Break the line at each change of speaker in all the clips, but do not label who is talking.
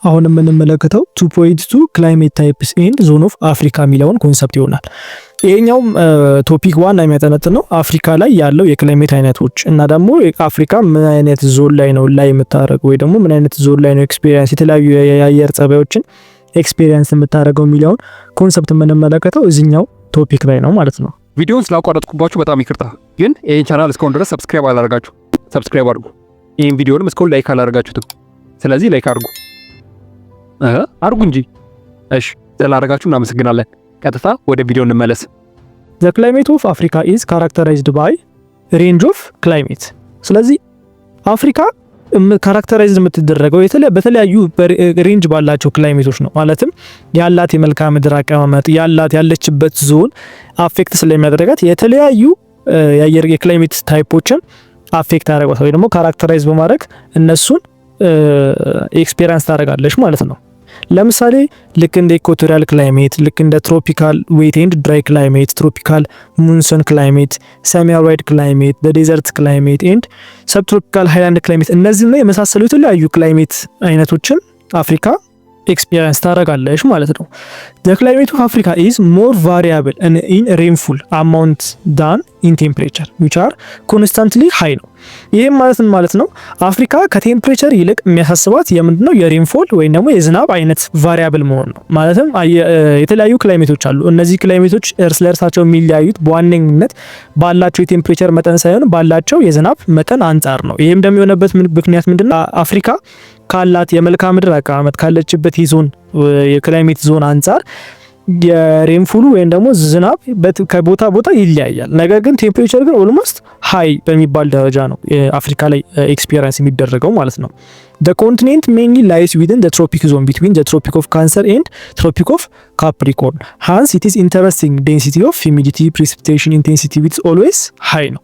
አሁን የምንመለከተው 2.2 ክላይሜት ታይፕስ ኤንድ ዞን ኦፍ አፍሪካ የሚለውን ኮንሰፕት ይሆናል። ይሄኛውም ቶፒክ ዋና የሚያጠነጥነው አፍሪካ ላይ ያለው የክላይሜት አይነቶች እና ደግሞ አፍሪካ ምን አይነት ዞን ላይ ነው ላይ የምታደርገው ወይ ደግሞ ምን አይነት ዞን ላይ ነው ኤክስፒሪየንስ የተለያዩ የአየር ጸባዮችን ኤክስፒሪየንስ የምታደርገው የሚለውን ኮንሰፕት የምንመለከተው እዚህኛው ቶፒክ ላይ ነው ማለት ነው።
ቪዲዮውን ስላቋረጥኩባችሁ በጣም ይቅርታ፣ ግን ይሄን ቻናል እስካሁን ድረስ ሰብስክራይብ አላደረጋችሁ፣ ሰብስክራይብ አድርጉ። ይሄን ቪዲዮንም እስካሁን ላይክ አላደረጋችሁትም፣ ስለዚህ ላይክ አድርጉ አድርጉ እንጂ። እሺ ስላደረጋችሁ እናመሰግናለን። ቀጥታ ወደ ቪዲዮ እንመለስ።
The climate of Africa is characterized by range of climate። ስለዚህ አፍሪካ ካራክተራይዝድ የምትደረገው በተለያዩ ሬንጅ ባላቸው ክላይሜቶች ነው። ማለትም ያላት የመልክዓ ምድር አቀማመጥ ያለችበት ዞን አፌክት ስለሚያደርጋት የተለያዩ የአየር የክላይሜት ታይፖችን አፌክት ያደርጋታል ወይ ደግሞ ካራክተራይዝ በማድረግ እነሱን ኤክስፒሪየንስ ታደርጋለች ማለት ነው። ለምሳሌ ልክ እንደ ኢኳቶሪያል ክላይሜት፣ ልክ እንደ ትሮፒካል ዌት ኤንድ ድራይ ክላይሜት፣ ትሮፒካል ሙንሶን ክላይሜት፣ ሰሚ አሪድ ክላይሜት፣ ዴዘርት ክላይሜት ኤንድ ሰብትሮፒካል ሃይላንድ ክላይሜት፣ እነዚህና የመሳሰሉ የተለያዩ ክላይሜት አይነቶችን አፍሪካ ኤክስፒሪየንስ ታደርጋለች ማለት ነው። The climate of Africa is more variable in rainfall amount than in temperature which are constantly high ነው። ይሄም ማለት ነው አፍሪካ ከቴምፕሬቸር ይልቅ የሚያሳስባት የምንድነው የሬንፎል ወይም ደግሞ የዝናብ አይነት ቫሪያብል መሆን ነው። ማለትም የተለያዩ ክላይሜቶች አሉ። እነዚህ ክላይሜቶች እርስ ለእርሳቸው የሚለያዩት በዋነኝነት ባላቸው የቴምፕሬቸር መጠን ሳይሆን ባላቸው የዝናብ መጠን አንጻር ነው። ይሄም እንደሚሆነበት ምክንያት ምንድነው አፍሪካ ካላት የመልክዓ ምድር አቀማመጥ ካለችበት የዞን የክላይሜት ዞን አንጻር የሬንፉሉ ወይም ደግሞ ዝናብ ከቦታ ቦታ ይለያያል። ነገር ግን ቴምፕሬቸር ግን ኦልሞስት ሃይ በሚባል ደረጃ ነው አፍሪካ ላይ ኤክስፒሪየንስ የሚደረገው ማለት ነው። The continent mainly lies within the tropic zone between the Tropic of Cancer and Tropic of Capricorn. Hence it is interesting density of humidity, precipitation intensity which is always high ነው።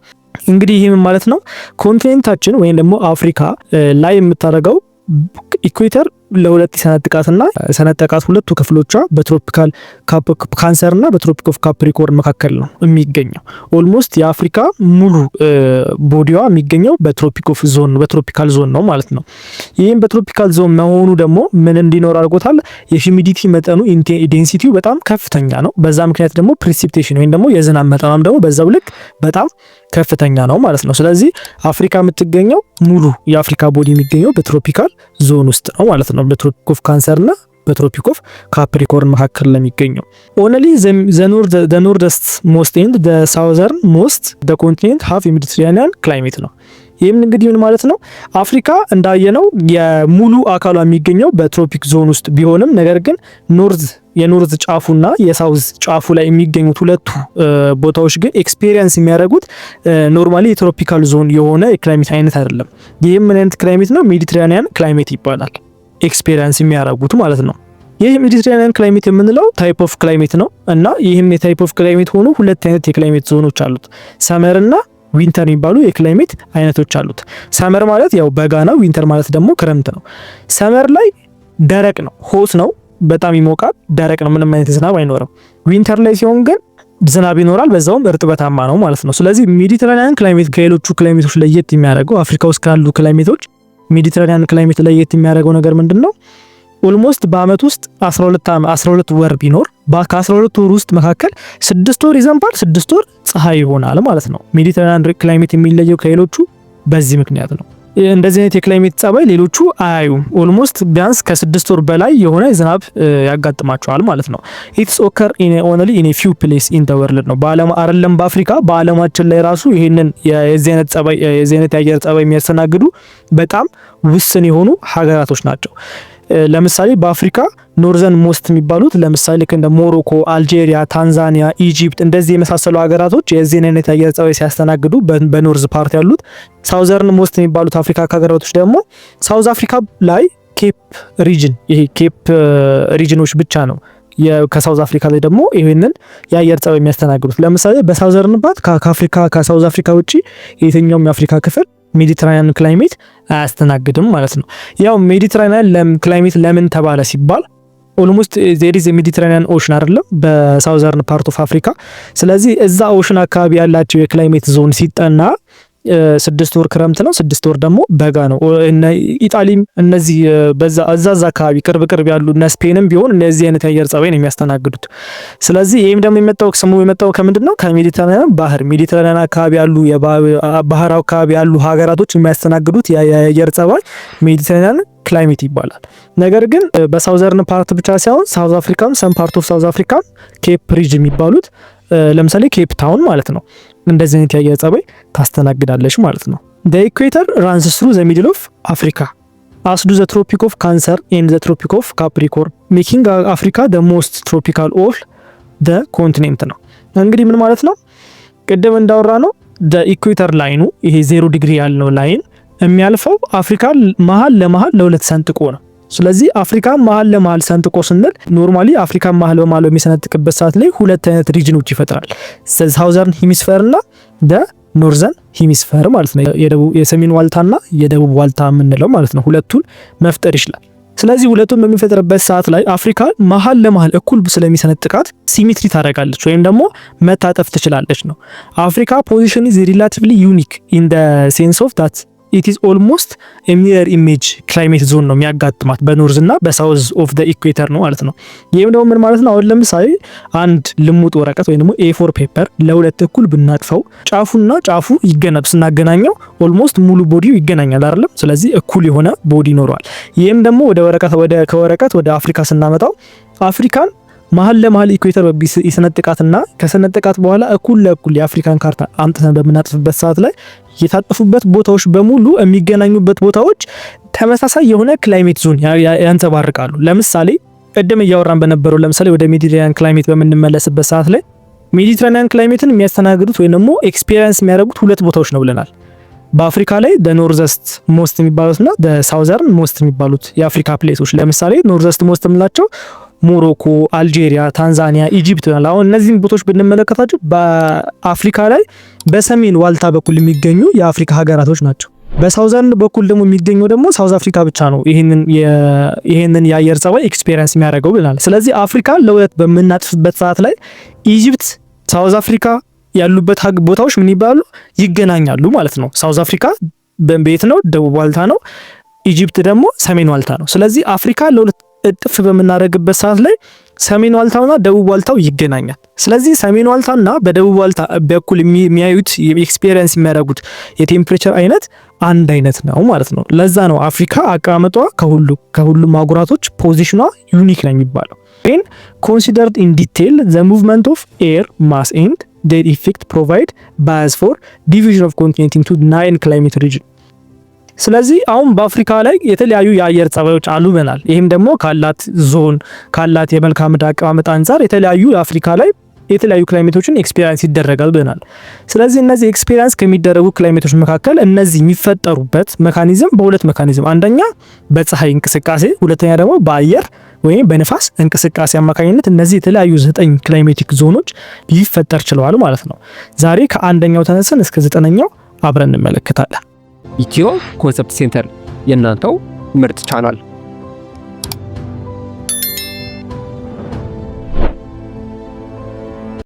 እንግዲህ ይሄ ማለት ነው ኮንቲኔንታችን ወይም ደግሞ አፍሪካ ላይ የምታደርገው ኢኩዌተር ለሁለት ሰነጥቃትና ሰነጠቃት ሁለቱ ክፍሎቿ በትሮፒካል ካንሰር እና በትሮፒክ ኦፍ ካፕሪኮርን መካከል ነው የሚገኘው። ኦልሞስት የአፍሪካ ሙሉ ቦዲዋ የሚገኘው በትሮፒካል ዞን ነው ማለት ነው። ይህም በትሮፒካል ዞን መሆኑ ደግሞ ምን እንዲኖር አድርጎታል? የሂዩሚዲቲ መጠኑ ዴንሲቲው በጣም ከፍተኛ ነው። በዛ ምክንያት ደግሞ ፕሪሲፒቴሽን ወይም ደግሞ የዝናብ መጠኑም ደግሞ በዛው ልክ በጣም ከፍተኛ ነው ማለት ነው። ስለዚህ አፍሪካ የምትገኘው ሙሉ የአፍሪካ ቦዲ የሚገኘው በትሮፒካል ዞን ውስጥ ነው ማለት ነው። በትሮፒክ ኦፍ ካንሰር እና በትሮፒክ ኦፍ ካፕሪኮርን መካከል ለሚገኘው ኦንሊ ዘ ኖርደስት ሞስት ኤንድ ዘ ሳውዘርን ሞስት ዘ ኮንቲኔንት ሃቭ ሜዲትራኒያን ክላይሜት ነው። ይህም እንግዲህ ምን ማለት ነው? አፍሪካ እንዳየነው የሙሉ አካሏ የሚገኘው በትሮፒክ ዞን ውስጥ ቢሆንም ነገር ግን የኖርዝ ጫፉና የሳውዝ ጫፉ ላይ የሚገኙት ሁለቱ ቦታዎች ግን ኤክስፒሪየንስ የሚያደርጉት ኖርማሊ የትሮፒካል ዞን የሆነ የክላይሜት አይነት አይደለም። ይህም ምን አይነት ክላይሜት ነው? ሜዲትራኒያን ክላይሜት ይባላል። ኤክስፒሪየንስ የሚያደርጉት ማለት ነው። ይህ ሜዲትራኒያን ክላይሜት የምንለው ታይፕ ኦፍ ክላይሜት ነው እና ይህም የታይፕ ኦፍ ክላይሜት ሆኖ ሁለት አይነት የክላይሜት ዞኖች አሉት። ሰመር እና ዊንተር የሚባሉ የክላይሜት አይነቶች አሉት። ሰመር ማለት ያው በጋ ነው። ዊንተር ማለት ደግሞ ክረምት ነው። ሰመር ላይ ደረቅ ነው፣ ሆት ነው፣ በጣም ይሞቃል፣ ደረቅ ነው፣ ምንም አይነት ዝናብ አይኖርም። ዊንተር ላይ ሲሆን ግን ዝናብ ይኖራል፣ በዛውም እርጥበታማ ነው ማለት ነው። ስለዚህ ሜዲትራኒያን ክላይሜት ከሌሎቹ ክላይሜቶች ለየት የሚያደርገው አፍሪካ ውስጥ ካሉ ክላይሜቶች ሜዲትራኒያን ክላይሜት ለየት የሚያደርገው ነገር ምንድነው? ኦልሞስት በአመት ውስጥ 12 ወር ቢኖር ከ12 ወር ውስጥ መካከል 6 ወር ይዘንባል፣ 6 ወር ፀሐይ ይሆናል ማለት ነው። ሜዲትራኒያን ክላይሜት የሚለየው ከሌሎቹ በዚህ ምክንያት ነው። እንደዚህ አይነት የክላይሜት ጸባይ ሌሎቹ አያዩም። ኦልሞስት ቢያንስ ከ6 ወር በላይ የሆነ ዝናብ ያጋጥማቸዋል ማለት ነው። ኢትስ ኦከር ኦንሊ ኢን ፊው ፕሌስ ኢን ዘ ወርልድ ነው። በዓለም አይደለም በአፍሪካ በዓለማችን ላይ ራሱ ይሄንን የዚህ አይነት የአየር ጸባይ የሚያስተናግዱ በጣም ውስን የሆኑ ሀገራቶች ናቸው። ለምሳሌ በአፍሪካ ኖርዘርን ሞስት የሚባሉት ለምሳሌ እንደ ሞሮኮ፣ አልጄሪያ፣ ታንዛኒያ፣ ኢጂፕት እንደዚህ የመሳሰሉ ሀገራቶች የዚህን አይነት የአየር ጸባይ ሲያስተናግዱ በኖርዝ ፓርት ያሉት፣ ሳውዘርን ሞስት የሚባሉት አፍሪካ ሀገራቶች ደግሞ ሳውዝ አፍሪካ ላይ ኬፕ ሪጅን ይሄ ኬፕ ሪጅኖች ብቻ ነው ከሳውዝ አፍሪካ ላይ ደግሞ ይሄንን የአየር ጸባይ የሚያስተናግዱት። ለምሳሌ በሳውዘርን ፓርት ከሳውዝ አፍሪካ ውጪ የትኛውም የአፍሪካ ክፍል ሜዲትራኒያን ክላይሜት አያስተናግድም ማለት ነው። ያው ሜዲትራኒያን ክላይሜት ለምን ተባለ ሲባል ኦልሞስት ዜር ኢዝ ሜዲትራኒያን ኦሽን አይደለም በሳውዘርን ፓርት ኦፍ አፍሪካ። ስለዚህ እዛ ኦሽን አካባቢ ያላቸው የክላይሜት ዞን ሲጠና 6 ወር ክረምት ነው፣ 6 ወር ደግሞ በጋ ነው። ኢጣሊም እነዚህ በዛ አካባቢ ቅርብ ያሉ እነ ስፔንም ቢሆን እነዚህ አይነት የአየር ጸባይ ነው የሚያስተናግዱት። ስለዚህ ይህም ደግሞ ስሙ የመጣው ከምንድን ነው? ከሜዲተራኒያን ባህር። ሜዲተራኒያን አካባቢ ያሉ ባህር አካባቢ ያሉ ሀገራቶች የሚያስተናግዱት የአየር ጸባይ ሜዲተራኒያን ክላይሜት ይባላል። ነገር ግን በሳውዘርን ፓርት ብቻ ሳይሆን ሳውዝ አፍሪካም ሰም ፓርት ኦፍ ሳውዝ አፍሪካም ኬፕ ሪጅ የሚባሉት ለምሳሌ ኬፕ ታውን ማለት ነው እንደዚህ አይነት የአየር ጸባይ ታስተናግዳለች ማለት ነው። the equator runs through the middle of Africa as do the tropic of Cancer and the tropic of Capricorn making Africa the most tropical of the continent ነው። እንግዲህ ምን ማለት ነው? ቅድም እንዳወራ ነው the equator ላይኑ ይሄ 0 ዲግሪ ያለው ላይን የሚያልፈው አፍሪካ መሃል ለመሃል ለሁለት ሰንጥቆ ነው። ስለዚህ አፍሪካ መሃል ለመሃል ሰንጥቆ ስንል ኖርማሊ አፍሪካ መሃል በመሃል በሚሰነጥቅበት ሰዓት ላይ ሁለት አይነት ሪጅኖች ይፈጥራል። ሳውዘርን ሂሚስፌር እና ኖርዘርን ሂሚስፌር ማለት ነው። የሰሜን ዋልታና የደቡብ ዋልታ የምንለው ማለት ነው። ሁለቱን መፍጠር ይችላል። ስለዚህ ሁለቱን በሚፈጥርበት ሰዓት ላይ አፍሪካ መሃል ለመሃል እኩል ስለሚሰነጥቃት ሲሜትሪ ታደርጋለች ወይም ደግሞ መታጠፍ ትችላለች ነው። አፍሪካ ፖዚሽን ኢዝ ሪላቲቭሊ ዩኒክ ኢን ዘ ሴንስ ኦፍ ዳት ኢት ኢዝ ኦልሞስት ሚረር ኢሜጅ ክላይሜት ዞን ነው የሚያጋጥማት በኖርዝ እና በሳውዝ ኦፍ ዘ ኢኩዌተር ነው ማለት ነው። ይህም ደግሞ ምን ማለት ነው? አሁን ለምሳሌ አንድ ልሙጥ ወረቀት ወይም ደግሞ ኤ4 ፔፐር ለሁለት እኩል ብናጥፈው ጫፉና ጫፉ ስናገናኘው ኦልሞስት ሙሉ ቦዲው ይገናኛል አይደለም? ስለዚህ እኩል የሆነ ቦዲ ይኖረዋል። ይህም ደግሞ ከወረቀት ወደ አፍሪካ ስናመጣው አፍሪካን መሀል ለመሀል ኢኩዌተር ይሰነጥቃትና ከሰነጥቃት በኋላ እኩል ለእኩል የአፍሪካን ካርታ አምጥተን በምናጥፍበት ሰዓት ላይ የታጠፉበት ቦታዎች በሙሉ የሚገናኙበት ቦታዎች ተመሳሳይ የሆነ ክላይሜት ዞን ያንጸባርቃሉ። ለምሳሌ ቀደም እያወራን በነበረው ለምሳሌ ወደ ሜዲትራኒያን ክላይሜት በምንመለስበት ሰዓት ላይ ሜዲትራኒያን ክላይሜትን የሚያስተናግዱት ወይ ደግሞ ኤክስፒሪየንስ የሚያደርጉት ሁለት ቦታዎች ነው ብለናል። በአፍሪካ ላይ ኖርዘስት ሞስት የሚባሉትና ሳውዘርን ሞስት የሚባሉት የአፍሪካ ፕሌሶች ለምሳሌ ኖርዘስት ሞስት የምንላቸው ሞሮኮ፣ አልጄሪያ፣ ታንዛኒያ፣ ኢጂፕት ነው። አሁን እነዚህን ቦታዎች ብንመለከታቸው በአፍሪካ ላይ በሰሜን ዋልታ በኩል የሚገኙ የአፍሪካ ሀገራቶች ናቸው። በሳውዘርን በኩል ደግሞ የሚገኘው ደግሞ ሳውዝ አፍሪካ ብቻ ነው ይሄንን የአየር ጸባይ ኤክስፒሪየንስ የሚያደርገው ብለናል። ስለዚህ አፍሪካ ለሁለት በምናጥፍበት ሰዓት ላይ ኢጂፕት፣ ሳውዝ አፍሪካ ያሉበት ቦታዎች ምን ይባላሉ? ይገናኛሉ ማለት ነው። ሳውዝ አፍሪካ በቤት ነው፣ ደቡብ ዋልታ ነው። ኢጂፕት ደግሞ ሰሜን ዋልታ ነው። ስለዚህ አፍሪካ ለሁለት እጥፍ በምናደርግበት ሰዓት ላይ ሰሜን ዋልታውና ደቡብ ዋልታው ይገናኛል። ስለዚህ ሰሜን ዋልታና በደቡብ ዋልታ በኩል የሚያዩት ኤክስፒሪየንስ የሚያደርጉት የቴምፕሬቸር አይነት አንድ አይነት ነው ማለት ነው። ለዛ ነው አፍሪካ አቀማመጧ ከሁሉም አህጉራቶች ፖዚሽኗ ዩኒክ ነው የሚባለው። ግን ኮንሲደርድ ኢን ዲቴል ዘ ሙቭመንት ኦፍ ኤር ማስ ኤንድ their effect provide bias for division of continent into 9 climate region። ስለዚህ አሁን በአፍሪካ ላይ የተለያዩ የአየር ጸባዮች አሉ ብለናል። ይህም ደግሞ ካላት ዞን ካላት የመልክዓ ምድር አቀማመጥ አንፃር የተለያዩ የአፍሪካ ላይ የተለያዩ ክላይሜቶችን ኤክስፒሪየንስ ይደረጋል ብለናል። ስለዚህ እነዚህ ኤክስፒሪየንስ ከሚደረጉ ክላይሜቶች መካከል እነዚህ የሚፈጠሩበት ሜካኒዝም በሁለት ሜካኒዝም፣ አንደኛ በፀሐይ እንቅስቃሴ፣ ሁለተኛ ደግሞ በአየር ወይም በነፋስ እንቅስቃሴ አማካኝነት እነዚህ የተለያዩ 9 ክላይሜቲክ ዞኖች ሊፈጠር ችለዋል ማለት ነው። ዛሬ ከአንደኛው ተነስን እስከ 9ኛው አብረን እንመለከታለን።
ኢትዮ ኮንሰፕት ሴንተር የእናንተው ምርጥ ቻናል